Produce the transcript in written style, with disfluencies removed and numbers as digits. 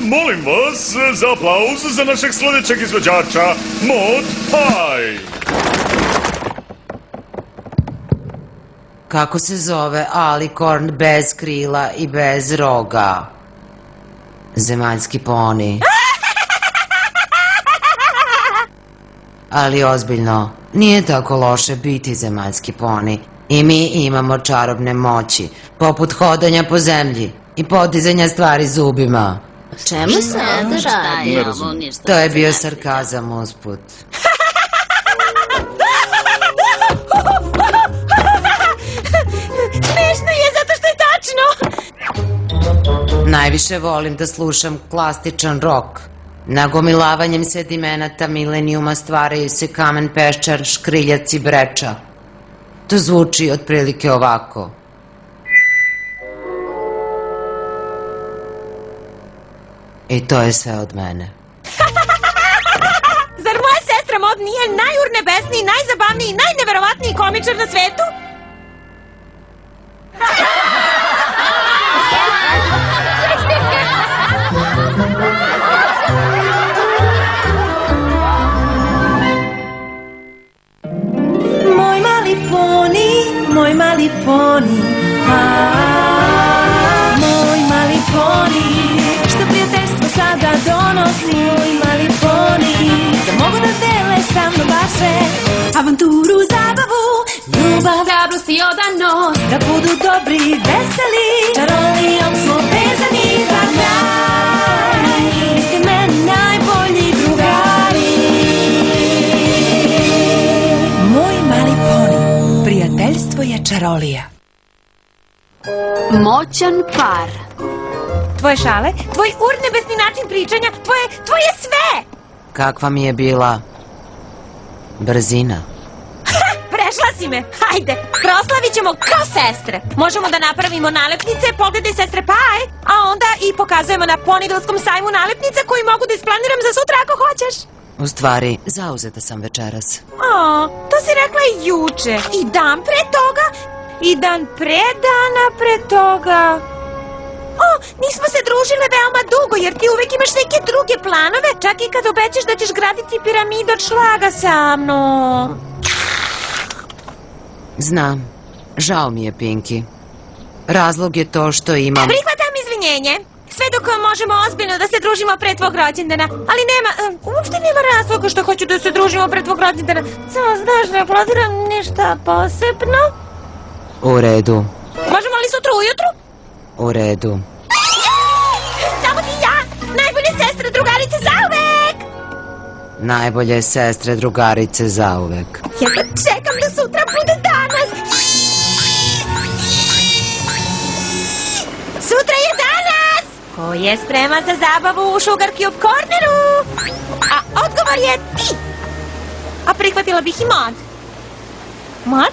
molim vas za aplauz za našeg sljedećeg izvođača, Mod Pie. Kako se zove alikorn bez krila i bez roga? Zemaljski poni. Ali ozbiljno, nije tako loše biti zemaljski poni. I mi imamo čarobne moći, poput hodanja po zemlji i podizanja stvari zubima. Čemu se ovdje radi? To je bio sarkazam usput. Smešno je zato što je tačno. Najviše volim da slušam klasičan rok. Nagomilavanjem sedimenata milenijuma stvaraju se kamen, peščar, škriljac i breča. To zvuči otprilike ovako. I to je sve od mene. Zar moja sestra Mod nije najurnebesniji, najzabavniji, najneverovatniji komičar na svetu? Moj mali poni, moj mali poni, što prijateljstvo sada donosi. Moj mali poni, da mogu da dele sa mnom baš sve. Avanturu, zabavu, ljubav, hrabrost i odanost, da budu dobri, veseli, čarolijom smo vezani za kraj. Vi ste meni najbolji drugari. Moj mali poni, prijateljstvo je čarolija. Moćan par. Tvoje šale, tvoj urnebesni način pričanja, tvoje sve! Kakva mi je bila brzina. Prešla si me, hajde, proslavit ćemo kao sestre. Možemo da napravimo nalepnice, pogledaj sestre Paj, a onda i pokazujemo na Ponidelskom sajmu nalepnica koji mogu da isplaniram za sutra ako hoćeš. U stvari, zauzeta sam večeras. To si rekla i juče. I dan pre toga, i dan pre dana pre toga. Nismo se družile veoma dugo, jer ti uvek imaš neke druge planove, čak i kad obećaš da ćeš graditi piramidu od šlaga sa mnom. Znam, žao mi je, Pinky. Razlog je to što imam... Prihvatam izvinjenje. Sve dok možemo ozbiljno da se družimo pre tvog rođendana. Ali uopšte nema razloga što hoću da se družimo pre tvog rođendana. Samo znaš, ne planiram ništa posebno. U redu. Možemo li sutra ujutru? U redu. Samo ti i ja, najbolje sestre, drugarice zauvek! Najbolje sestre, drugarice zauvek. Jedva čekam da sutra bude danas. Sutra je danas! Ko je spreman za zabavu u Sugar Cube Corneru? A odgovor je ti! A prihvatila bih i Mod. Mod?